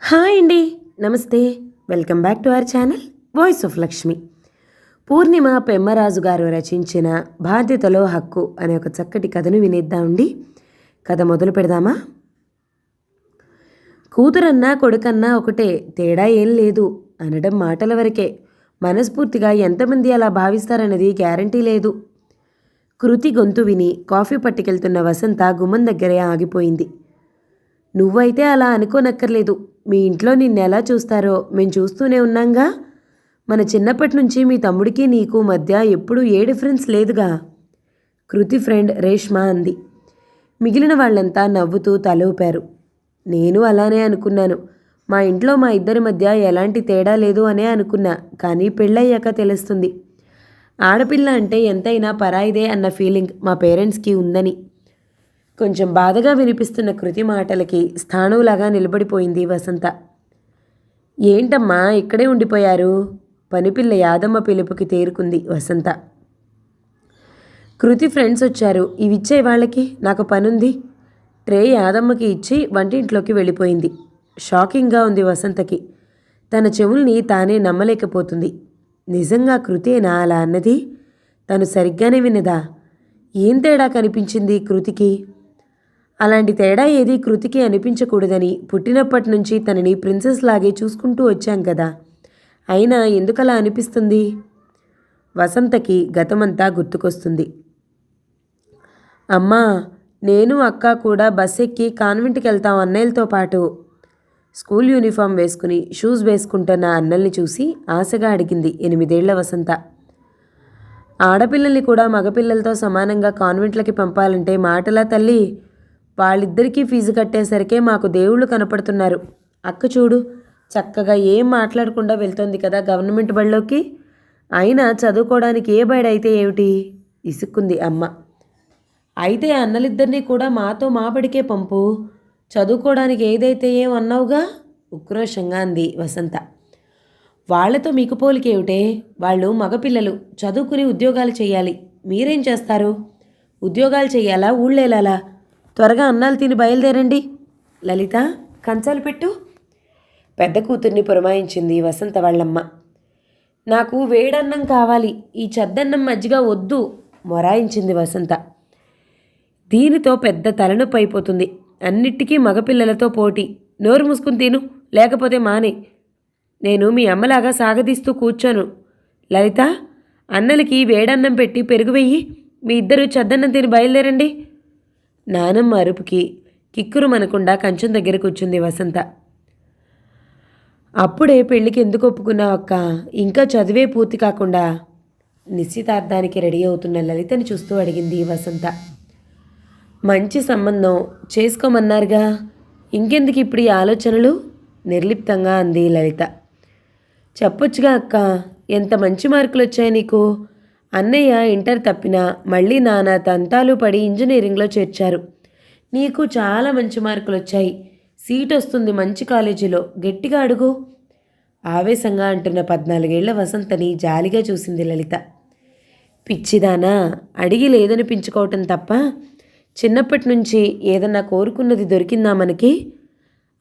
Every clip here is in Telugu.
హాయ్ అండి. నమస్తే. Welcome back to our channel voice of Lakshmi. Purnima Pemmaraju garu రచించిన బాధ్యతలో హక్కు అనే ఒక చక్కటి కథను వినేద్దామండి. కథ మొదలు పెడదామా? కూతురన్నా కొడుకన్నా ఒకటే, తేడా ఏం లేదు అనడం మాటల వరకే. మనస్ఫూర్తిగా ఎంతమంది అలా భావిస్తారన్నది గ్యారంటీ లేదు. కృతి గొంతు విని కాఫీ పట్టుకెళ్తున్న వసంత గుమ్మం దగ్గరే ఆగిపోయింది. నువ్వైతే అలా అనుకోనక్కర్లేదు. మీ ఇంట్లో నిన్నెలా చూస్తారో మేము చూస్తూనే ఉన్నాంగా. మన చిన్నప్పటి నుంచి మీ తమ్ముడికి నీకు మధ్య ఎప్పుడూ ఏ డిఫరెన్స్ లేదుగా. కృతి ఫ్రెండ్ రేష్మ అంది. మిగిలిన వాళ్ళంతా నవ్వుతూ తల ఊపారు. నేను అలానే అనుకున్నాను. మా ఇంట్లో మా ఇద్దరి మధ్య ఎలాంటి తేడా లేదు అనే అనుకున్నా. కానీ పెళ్ళయ్యాక తెలుస్తుంది, ఆడపిల్ల అంటే ఎంతైనా పరాయిదే అన్న ఫీలింగ్ మా పేరెంట్స్కి ఉందని. కొంచెం బాధగా వినిపిస్తున్న కృతి మాటలకి స్థాణువులాగా నిలబడిపోయింది వసంత. ఏంటమ్మా ఇక్కడే ఉండిపోయారు? పనిపిల్ల యాదమ్మ పిలుపుకి తేరుకుంది వసంత. కృతి ఫ్రెండ్స్ వచ్చారు, ఇవిచ్చే వాళ్ళకి, నాకు పనుంది. ట్రే యాదమ్మకి ఇచ్చి వంటింట్లోకి వెళ్ళిపోయింది. షాకింగ్గా ఉంది వసంతకి. తన చెవుల్ని తానే నమ్మలేకపోతుంది. నిజంగా కృతేనా అలా అన్నది? తను సరిగ్గానే విన్నదా? ఏం తేడా కనిపించింది కృతికి? అలాంటి తేడా ఏది కృతికి అనిపించకూడదని పుట్టినప్పటి నుంచి తనని ప్రిన్సెస్ లాగే చూసుకుంటూ వచ్చాం కదా. అయినా ఎందుకలా అనిపిస్తుంది? వసంతకి గతమంతా గుర్తుకొస్తుంది. అమ్మా, నేను అక్క కూడా బస్ ఎక్కి కాన్వెంట్కి వెళ్తాం అన్నయ్యలతో పాటు. స్కూల్ యూనిఫామ్ వేసుకుని షూస్ వేసుకుంటున్న అన్నల్ని చూసి ఆశగా అడిగింది 8 ఏళ్ల వసంత. ఆడపిల్లల్ని కూడా మగపిల్లలతో సమానంగా కాన్వెంట్లకి పంపాలంటే మాటలా తల్లి? వాళ్ళిద్దరికీ ఫీజు కట్టేసరికే మాకు దేవుళ్ళు కనపడుతున్నారు. అక్క చూడు, చక్కగా ఏం మాట్లాడకుండా వెళ్తోంది కదా గవర్నమెంట్ బడిలోకి. అయినా చదువుకోవడానికి ఏ బడైతే ఏమిటి? ఇసుక్కుంది అమ్మ. అయితే అన్నలిద్దరినీ కూడా మాతో మా బడికే పంపు, చదువుకోవడానికి ఏదైతే ఏం అన్నావుగా, ఉక్రోషంగా అంది వసంత. వాళ్లతో మీకు పోలికేమిటే? వాళ్ళు మగపిల్లలు, చదువుకుని ఉద్యోగాలు చేయాలి. మీరేం చేస్తారు? ఉద్యోగాలు చెయ్యాలా, ఊళ్ళేలాలా? త్వరగా అన్నాలు తిని బయలుదేరండి. లలిత, కంచాలు పెట్టు. పెద్ద కూతుర్ని పురమాయించింది వసంత వాళ్ళమ్మ. నాకు వేడన్నం కావాలి, ఈ చెద్దన్నం మజ్జిగ వద్దు మొరాయించింది వసంత. దీనితో పెద్ద తలనొప్పి అయిపోతుంది. అన్నిటికీ మగపిల్లలతో పోటీ. నోరు మూసుకుని తిను, లేకపోతే మానే. నేను మీ అమ్మలాగా సాగదీస్తూ కూర్చోను. లలిత, అన్నలకి వేడన్నం పెట్టి పెరుగు వెయ్యి. మీ ఇద్దరు చెద్దన్నం తిని బయలుదేరండి. నానమ్మ అరుపుకి కిక్కురు మనకుండా కంచం దగ్గర కూర్చుంది వసంత. అప్పుడే పెళ్ళికి ఎందుకు ఒప్పుకున్నావు అక్క? ఇంకా చదివే పూర్తి కాకుండా? నిశ్చితార్థానికి రెడీ అవుతున్న లలితని చూస్తూ అడిగింది వసంత. మంచి సంబంధం చేసుకోమన్నారుగా, ఇంకెందుకు ఇప్పుడు ఈ ఆలోచనలు? నిర్లిప్తంగా అంది లలిత. చెప్పొచ్చుగా అక్క, ఎంత మంచి మార్కులు వచ్చాయి నీకు. అన్నయ్య ఇంటర్ తప్పినా మళ్ళీ నానా తంతాలు పడి ఇంజనీరింగ్లో చేర్చారు. నీకు చాలా మంచి మార్కులు వచ్చాయి. సీట్ వస్తుంది మంచి కాలేజీలో, గట్టిగా అడుగు. ఆవేశంగా అంటున్న 14 ఏళ్ల వసంతని జాలిగా చూసింది లలిత. పిచ్చిదానా, అడిగి లేదనిపించుకోవటం తప్ప చిన్నప్పటి నుంచి ఏదన్నా కోరుకున్నది దొరికిందా మనకి?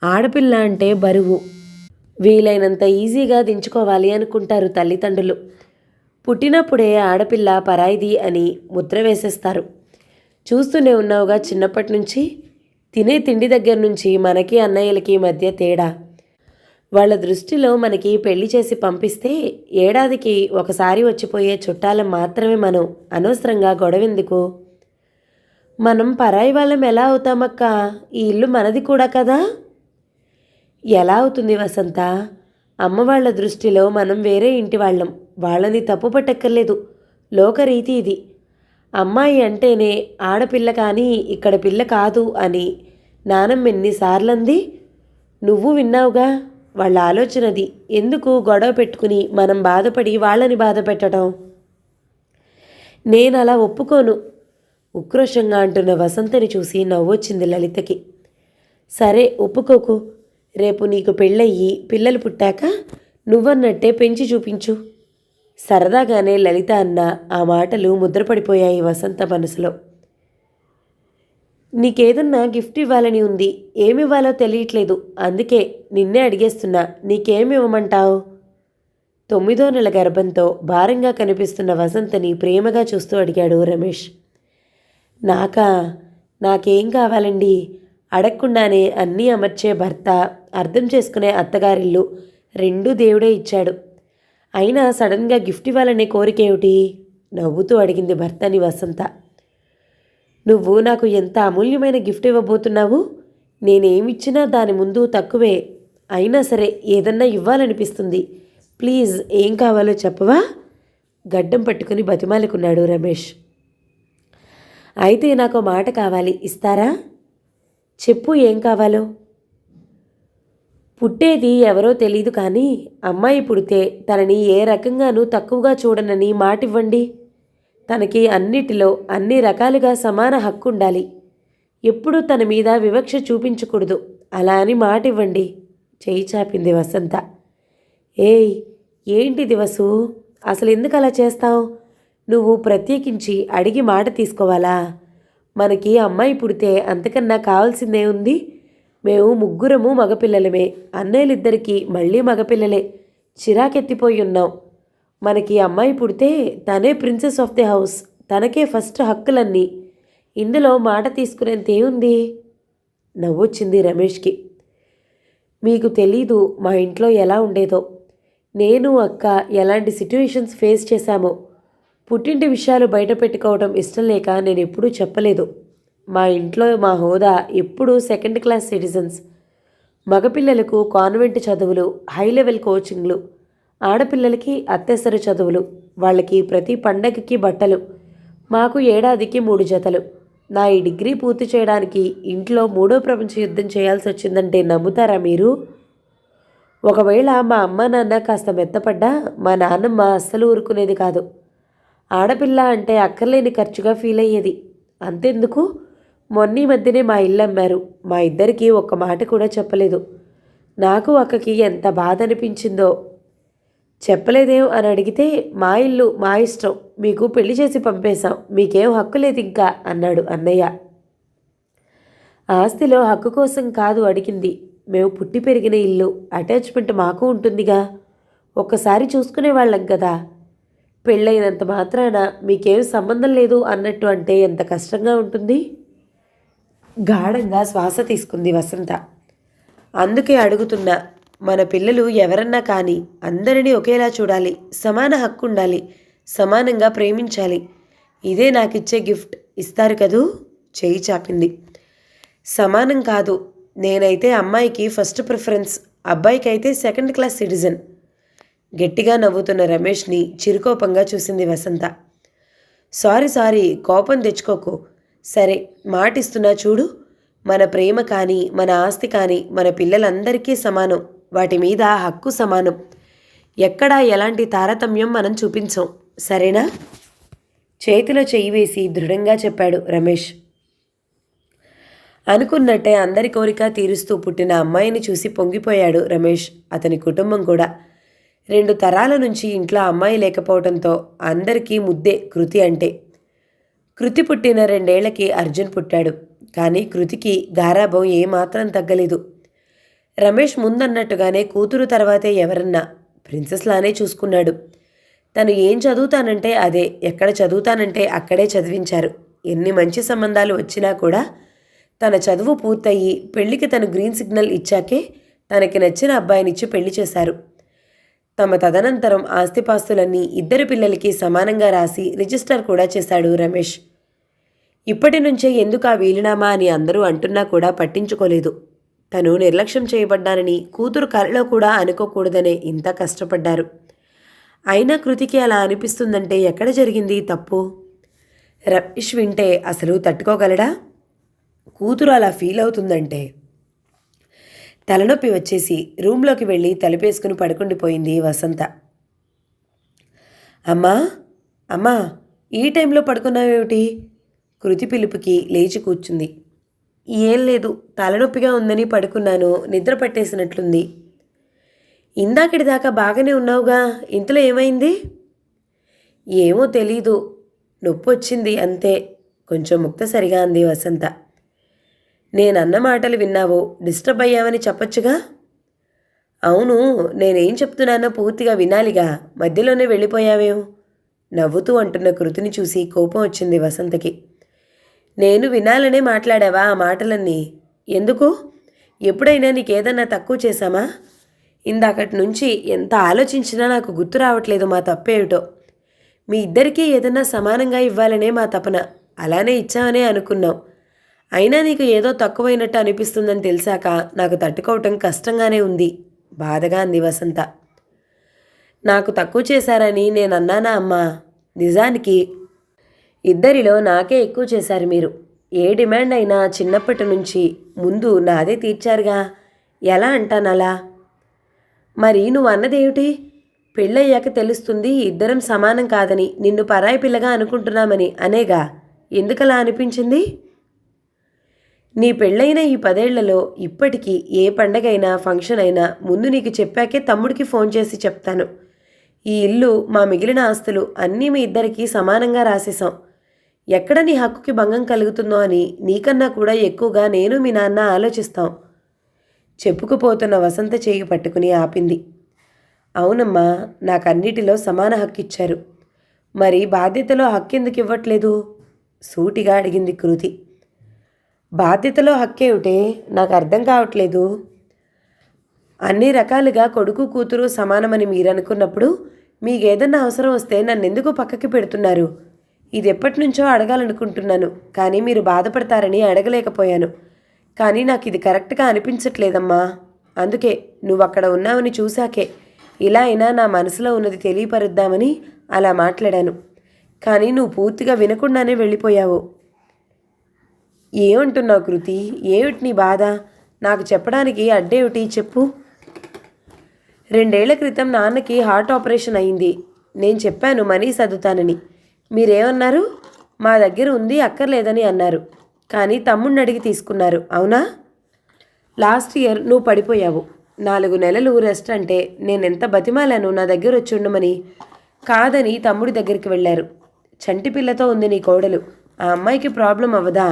ఆడపిల్ల అంటే బరువు, వీలైనంత ఈజీగా దించుకోవాలి అనుకుంటారు తల్లిదండ్రులు. పుట్టినప్పుడే ఆడపిల్ల పరాయిది అని ముద్ర వేసేస్తారు. చూస్తూనే ఉన్నావుగా చిన్నప్పటి నుంచి. తినే తిండి దగ్గర నుంచి మనకి అన్నయ్యలకి మధ్య తేడా. వాళ్ళ దృష్టిలో మనకి పెళ్లి చేసి పంపిస్తే ఏడాదికి ఒకసారి వచ్చిపోయే చుట్టాలం మాత్రమే మనం. అనవసరంగా గొడవెందుకు? మనం పరాయి వాళ్ళం ఎలా అవుతామక్క? ఈ ఇల్లు మనది కూడా కదా. ఎలా అవుతుంది వసంత? అమ్మ వాళ్ళ దృష్టిలో మనం వేరే ఇంటి వాళ్ళం. వాళ్ళని తప్పు పట్టక్కర్లేదు, లోకరీతి ఇది. అమ్మాయి అంటేనే ఆడపిల్ల కానీ ఇక్కడ పిల్ల కాదు అని నానమ్మ ఎన్నిసార్లంది? నువ్వు విన్నావుగా. వాళ్ళ ఆలోచనది. ఎందుకు గొడవ పెట్టుకుని మనం బాధపడి వాళ్ళని బాధ పెట్టడం? నేను అలా ఒప్పుకోను. ఉక్రోషంగా అంటున్న వసంతని చూసి నవ్వొచ్చింది లలితకి. సరే ఒప్పుకోకు. రేపు నీకు పెళ్ళయ్యి పిల్లలు పుట్టాక నువ్వన్నట్టే పెంచి చూపించు. సరదాగానే లలిత అన్న ఆ మాటలు ముద్రపడిపోయాయి వసంత మనసులో. నీకేదన్నా గిఫ్ట్ ఇవ్వాలని ఉంది, ఏమివ్వాలో తెలియట్లేదు, అందుకే నిన్నే అడిగేస్తున్నా, నీకేమివ్వమంటావు? 9వ నెల గర్భంతో భారంగా కనిపిస్తున్న వసంతని ప్రేమగా చూస్తూ అడిగాడు రమేష్. నాకేం కావాలండి? అడగకుండానే అన్నీ అమర్చే భర్త, అర్థం చేసుకునే అత్తగారిల్లు రెండూ దేవుడే ఇచ్చాడు. అయినా సడన్గా గిఫ్ట్ ఇవ్వాలనే కోరికేమిటి? నవ్వుతూ అడిగింది భర్తని వసంత. నువ్వు నాకు ఎంత అమూల్యమైన గిఫ్ట్ ఇవ్వబోతున్నావు? నేనేమిచ్చినా దాని ముందు తక్కువే. అయినా సరే ఏదన్నా ఇవ్వాలనిపిస్తుంది. ప్లీజ్ ఏం కావాలో చెప్పవా? గడ్డం పట్టుకుని బతిమాలుకున్నాడు రమేష్. అయితే నాకు మాట కావాలి, ఇస్తారా? చెప్పు, ఏం కావాలో. పుట్టేది ఎవరో తెలీదు కానీ అమ్మాయి పుడితే తనని ఏ రకంగానూ తక్కువగా చూడనని మాటివ్వండి. తనకి అన్నిటిలో అన్ని రకాలుగా సమాన హక్కు ఉండాలి. ఎప్పుడూ తన మీద వివక్ష చూపించకూడదు. అలా అని మాటివ్వండి. చేయి చాపింది వసంత. ఏయ్, ఏంటిది వసు? అసలు ఎందుకు అలా చేస్తావు? నువ్వు ప్రత్యేకించి అడిగి మాట తీసుకోవాలా? మనకి అమ్మాయి పుడితే అంతకన్నా కావాల్సిందే ఉంది. మేము ముగ్గురము మగపిల్లలమే. అన్నయ్యలిద్దరికీ మళ్ళీ మగపిల్లలే. చిరాకెత్తిపోయి ఉన్నాం. మనకి అమ్మాయి పుడితే తనే ప్రిన్సెస్ ఆఫ్ ది హౌస్. తనకే ఫస్ట్ హక్కులన్నీ. ఇందులో మాట తీసుకునేంత ఏముంది? నవ్వొచ్చింది రమేష్కి. మీకు తెలీదు మా ఇంట్లో ఎలా ఉండేదో. నేను అక్క ఎలాంటి సిట్యుయేషన్స్ ఫేస్ చేశామో. పుట్టింటి విషయాలు బయట పెట్టుకోవడం ఇష్టం లేక నేను ఎప్పుడూ చెప్పలేదు. మా ఇంట్లో మా హోదా ఎప్పుడూ సెకండ్ క్లాస్ సిటిజన్స్. మగపిల్లలకు కాన్వెంట్ చదువులు, హై లెవెల్ కోచింగ్లు, ఆడపిల్లలకి అత్యవసర చదువులు. వాళ్ళకి ప్రతి పండగకి బట్టలు. మాకు ఏడాదికి 3 జతలు. నా ఈ డిగ్రీ పూర్తి చేయడానికి ఇంట్లో 3వ ప్రపంచ యుద్ధం చేయాల్సి వచ్చిందంటే నమ్ముతారా మీరు? ఒకవేళ మా అమ్మ నాన్న కాస్త మెత్తపడ్డా మా నాన్నమ్మ అస్సలు ఊరుకునేది కాదు. ఆడపిల్ల అంటే అక్కర్లేని ఖర్చుగా ఫీల్ అయ్యేది. అంతెందుకు, మొన్నీ మధ్యనే మా ఇల్లు అమ్మారు. మా ఇద్దరికీ ఒక్క మాట కూడా చెప్పలేదు. నాకు అక్కకి ఎంత బాధ అనిపించిందో. చెప్పలేదేం అని అడిగితే మా ఇల్లు మా ఇష్టం, మీకు పెళ్లి చేసి పంపేశాం, మీకేం హక్కు లేదు ఇంకా అన్నాడు అన్నయ్య. ఆస్తిలో హక్కు కోసం కాదు అడిగింది. మేము పుట్టి పెరిగిన ఇల్లు, అటాచ్మెంట్ మాకు ఉంటుందిగా. ఒక్కసారి చూసుకునే వాళ్ళం కదా. పెళ్ళైనంత మాత్రాన మీకేం సంబంధం లేదు అన్నట్టు అంటే ఎంత కష్టంగా ఉంటుంది. గాఢంగా శ్వాస తీసుకుంది వసంత. అందుకే అడుగుతున్నా, మన పిల్లలు ఎవరన్నా కానీ అందరినీ ఒకేలా చూడాలి, సమాన హక్కు ఉండాలి, సమానంగా ప్రేమించాలి. ఇదే నాకిచ్చే గిఫ్ట్. ఇస్తారు కదూ? చేయి చాపింది. సమానం కాదు. నేనైతే అమ్మాయికి ఫస్ట్ ప్రిఫరెన్స్, అబ్బాయికైతే సెకండ్ క్లాస్ సిటిజన్. గట్టిగా నవ్వుతున్న రమేష్ని చిరుకోపంగా చూసింది వసంత. సారీ, కోపం తెచ్చుకోకు. సరే, మాటిస్తున్నా చూడు. మన ప్రేమ కానీ, మన ఆస్తి కానీ మన పిల్లలందరికీ సమానం. వాటి మీద హక్కు సమానం. ఎక్కడా ఎలాంటి తారతమ్యం మనం చూపించం. సరేనా? చేతిలో చెయ్యి వేసి దృఢంగా చెప్పాడు రమేష్. అనుకున్నట్టే అందరి కోరిక తీరుస్తూ పుట్టిన అమ్మాయిని చూసి పొంగిపోయాడు రమేష్. అతని కుటుంబం కూడా. 2 తరాల నుంచి ఇంట్లో అమ్మాయి లేకపోవడంతో అందరికీ ముద్దే కృతి అంటే. కృతి పుట్టిన 2 ఏళ్లకి అర్జున్ పుట్టాడు. కానీ కృతికి గారాబం ఏమాత్రం తగ్గలేదు. రమేష్ ముందన్నట్టుగానే కూతురు తర్వాతే ఎవరన్నా ప్రిన్సెస్లానే చూసుకున్నాడు. తను ఏం చదువుతానంటే అదే, ఎక్కడ చదువుతానంటే అక్కడే చదివించారు. ఎన్ని మంచి సంబంధాలు వచ్చినా కూడా తన చదువు పూర్తయి పెళ్లికి తను గ్రీన్ సిగ్నల్ ఇచ్చాకే తనకి నచ్చిన అబ్బాయినిచ్చి పెళ్లి చేశారు. తమ తదనంతరం ఆస్తిపాస్తులన్నీ ఇద్దరు పిల్లలకి సమానంగా రాసి రిజిస్టర్ కూడా చేశాడు రమేష్. ఇప్పటి నుంచే ఎందుకు ఆ వీలునామా అని అందరూ అంటున్నా కూడా పట్టించుకోలేదు. తను నిర్లక్ష్యం చేయబడ్డానని కూతురు కలలో కూడా అనుకోకూడదనే ఇంత కష్టపడ్డారు. అయినా కృతికి అలా అనిపిస్తుందంటే ఎక్కడ జరిగింది తప్పు? రమేష్ వింటే అసలు తట్టుకోగలడా? కూతురు అలా ఫీల్ అవుతుందంటే. తలనొప్పి వచ్చేసి రూమ్లోకి వెళ్ళి తలుపేసుకుని పడుకుండిపోయింది వసంత. అమ్మా, ఈ టైంలో పడుకున్నావేమిటి? కృతి పిలుపుకి లేచి కూర్చుంది. ఏం లేదు, తలనొప్పిగా ఉందని పడుకున్నాను, నిద్ర పట్టేసినట్లుంది. ఇందాకటి దాకా బాగానే ఉన్నావుగా, ఇంతలో ఏమైంది? ఏమో తెలీదు, నొప్పి వచ్చింది అంతే, కొంచెం ముక్తసరిగా అంది వసంత. నేనన్న మాటలు విన్నావో డిస్టర్బ్ అయ్యావని చెప్పొచ్చుగా. అవును, నేనేం చెప్తున్నానో పూర్తిగా వినాలిగా, మధ్యలోనే వెళ్ళిపోయావేం? నవ్వుతూ అంటున్న కృతిని చూసి కోపం వచ్చింది వసంతకి. నేను వినాలనే మాట్లాడావా ఆ మాటలన్నీ? ఎందుకు? ఎప్పుడైనా నీకేదన్నా తక్కువ చేశామా? ఇందాకటి నుంచి ఎంత ఆలోచించినా నాకు గుర్తు రావట్లేదు మా తప్పేమిటో. మీ ఇద్దరికీ ఏదన్నా సమానంగా ఇవ్వాలనే మా తపన. అలానే ఇచ్చామనే అనుకున్నాం. అయినా నీకు ఏదో తక్కువైనట్టు అనిపిస్తుందని తెలిసాక నాకు తట్టుకోవటం కష్టంగానే ఉంది, బాధగా అంది వసంత. నాకు తక్కువ చేశారని నేను అన్నానా అమ్మా? నిజానికి ఇద్దరిలో నాకే ఎక్కువ చేశారు మీరు. ఏ డిమాండ్ అయినా చిన్నప్పటి నుంచి ముందు నాదే తీర్చారుగా. ఎలా అంటానలా? మరి నువ్వు అన్నదేమిటి? పెళ్ళయ్యాక తెలుస్తుంది ఇద్దరం సమానం కాదని, నిన్ను పరాయి పిల్లగా అనుకుంటున్నామని అనేగా. ఎందుకలా అనిపించింది? నీ పెళ్ళైన ఈ 10 ఏళ్లలో ఇప్పటికీ ఏ పండగైనా ఫంక్షన్ అయినా ముందు నీకు చెప్పాకే తమ్ముడికి ఫోన్ చేసి చెప్తాను. ఈ ఇల్లు, మా మిగిలిన ఆస్తులు అన్నీ మీ ఇద్దరికీ సమానంగా రాసేశాం. ఎక్కడ నీ హక్కుకి భంగం కలుగుతుందో అని నీకన్నా కూడా ఎక్కువగా నేను మీ నాన్న ఆలోచిస్తాం. చెప్పుకుపోతున్న వసంత చేయి పట్టుకుని ఆపింది. అవునమ్మా, నాకన్నిటిలో సమాన హక్కు ఇచ్చారు. మరి బాధ్యతలో హక్కు ఎందుకు ఇవ్వట్లేదు? సూటిగా అడిగింది కృతి. బాధ్యతలో హక్కేమిటే? నాకు అర్థం కావట్లేదు. అన్ని రకాలుగా కొడుకు కూతురు సమానమని మీరనుకున్నప్పుడు మీకేదన్నా అవసరం వస్తే నన్నెందుకు పక్కకి పెడుతున్నారు? ఇది ఎప్పటి నుంచో అడగాలనుకుంటున్నాను, కానీ మీరు బాధపడతారని అడగలేకపోయాను. కానీ నాకు ఇది కరెక్ట్గా అనిపించట్లేదమ్మా. అందుకే నువ్వు అక్కడ ఉన్నావని చూశాకే ఇలా అయినా నా మనసులో ఉన్నది తెలియపరుద్దామని అలా మాట్లాడాను. కానీ నువ్వు పూర్తిగా వినకుండానే వెళ్ళిపోయావు. ఏమంటున్నావు కృతి? ఏమిటి నీ బాధ? నాకు చెప్పడానికి అడ్డేమిటి చెప్పు. 2 ఏళ్ల క్రితం నాన్నకి హార్ట్ ఆపరేషన్ అయింది. నేను చెప్పాను మనీ సర్దుతానని. మీరేమన్నారు? మా దగ్గర ఉంది, అక్కర్లేదని అన్నారు. కానీ తమ్ముడిని అడిగి తీసుకున్నారు, అవునా? లాస్ట్ ఇయర్ నువ్వు పడిపోయావు. 4 నెలలు రెస్ట్ అంటే నేనెంత బతిమాలాను నా దగ్గర వచ్చి ఉండమని. కాదని తమ్ముడి దగ్గరికి వెళ్ళారు. చంటి పిల్లతో ఉంది నీ కోడలు. ఆ అమ్మాయికి ప్రాబ్లం అవ్వదా?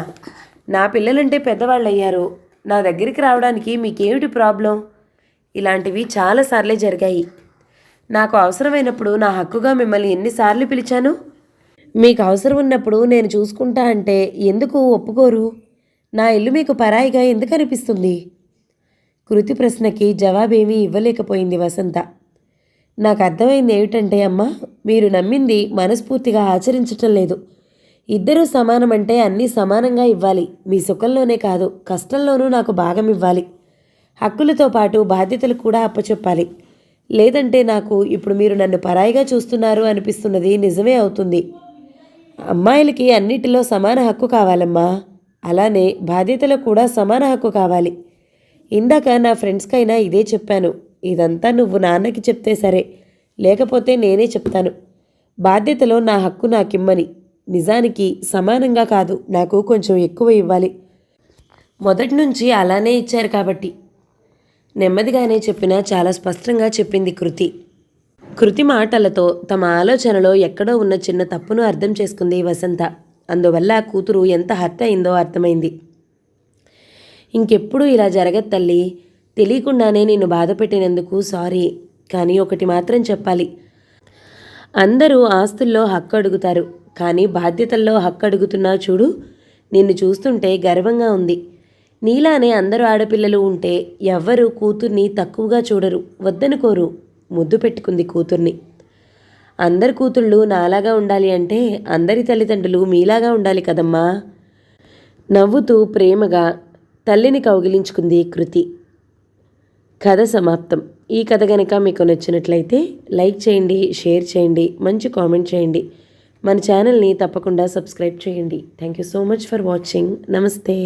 నా పిల్లలంటే పెద్దవాళ్ళయ్యారు. నా దగ్గరికి రావడానికి మీకేమిటి ప్రాబ్లం? ఇలాంటివి చాలాసార్లే జరిగాయి. నాకు అవసరమైనప్పుడు నా హక్కుగా మిమ్మల్ని ఎన్నిసార్లు పిలిచాను? మీకు అవసరం ఉన్నప్పుడు నేను చూసుకుంటా అంటే ఎందుకు ఒప్పుకోరు? నా ఇల్లు మీకు పరాయిగా ఎందుకు అనిపిస్తుంది? కృతి ప్రశ్నకి జవాబేమీ ఇవ్వలేకపోయింది వసంత. నాకు అర్థమైంది ఏమిటంటే అమ్మా, మీరు నమ్మింది మనస్ఫూర్తిగా ఆచరించటం లేదు. ఇద్దరూ సమానమంటే అన్నీ సమానంగా ఇవ్వాలి. మీ సుఖంలోనే కాదు, కష్టంలోనూ నాకు భాగం ఇవ్వాలి. హక్కులతో పాటు బాధ్యతలు కూడా అప్పచెప్పాలి. లేదంటే నాకు ఇప్పుడు మీరు నన్ను పరాయిగా చూస్తున్నారు అనిపిస్తున్నది నిజమే అవుతుంది. అమ్మాయిలకి అన్నిటిలో సమాన హక్కు కావాలమ్మా. అలానే బాధ్యతలో కూడా సమాన హక్కు కావాలి. ఇందాక నా ఫ్రెండ్స్కైనా ఇదే చెప్పాను. ఇదంతా నువ్వు నాన్నకి చెప్తే సరే, లేకపోతే నేనే చెప్తాను. బాధ్యతలో నా హక్కు నాకిమ్మని. నిజానికి సమానంగా కాదు, నాకు కొంచెం ఎక్కువ ఇవ్వాలి. మొదటి నుంచి అలానే ఇచ్చారు కాబట్టి. నెమ్మదిగానే చెప్పినా చాలా స్పష్టంగా చెప్పింది కృతి. కృతి మాటలతో తమ ఆలోచనలో ఎక్కడో ఉన్న చిన్న తప్పును అర్థం చేసుకుంది వసంత. అందువల్ల కూతురు ఎంత హర్ట్ అయిందో అర్థమైంది. ఇంకెప్పుడు ఇలా జరగదు తల్లి. తెలియకుండానే నిన్ను బాధ పెట్టినందుకు సారీ. కానీ ఒకటి మాత్రం చెప్పాలి. అందరూ ఆస్తుల్లో హక్కు అడుగుతారు, కానీ బాధ్యతల్లో హక్కు అడుగుతున్నావు చూడు. నిన్ను చూస్తుంటే గర్వంగా ఉంది. నీలానే అందరూ ఆడపిల్లలు ఉంటే ఎవ్వరూ కూతుర్ని తక్కువగా చూడరు, వద్దనుకోరు. ముద్దు పెట్టుకుంది కూతుర్ని. అందరి కూతుళ్ళు నాలాగా ఉండాలి అంటే అందరి తల్లిదండ్రులు మీలాగా ఉండాలి కదమ్మా. నవ్వుతూ ప్రేమగా తల్లిని కౌగిలించుకుంది కృతి. కథ సమాప్తం. ఈ కథ కనుక మీకు నచ్చినట్లయితే లైక్ చేయండి, షేర్ చేయండి, మంచి కామెంట్ చేయండి. మన ఛానల్ని తప్పకుండా సబ్స్క్రైబ్ చేయండి. Thank you so much for watching. నమస్తే.